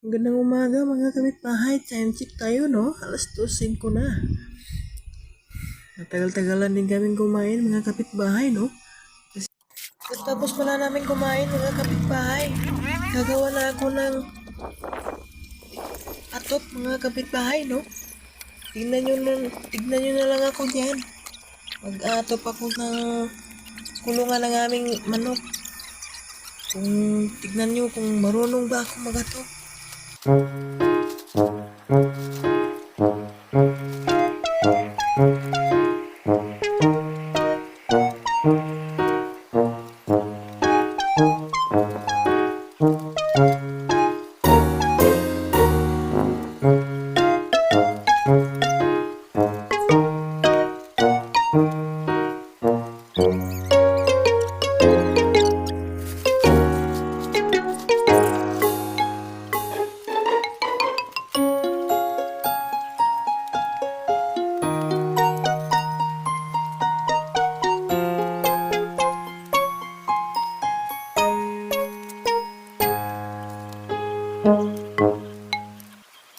Magandang umaga mga kapitbahay. Time check tayo, no? Alas 2:05 na. Matagal-tagalan din kaming kumain mga kapitbahay, no? Tapos pala namin kumain mga kapitbahay. Gagawa na ako ng atot mga kapitbahay, no? Tignan nyo na lang ako dyan. Mag-atop ako ng kulungan ng aming manok. Kung tignan nyo kung marunong ba ako mag-atop.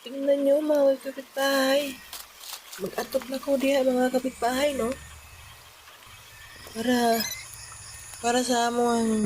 Tingnan nyo mga kapitbahay. Mag-atop na ko diha mga kapitbahay, no? Para sa among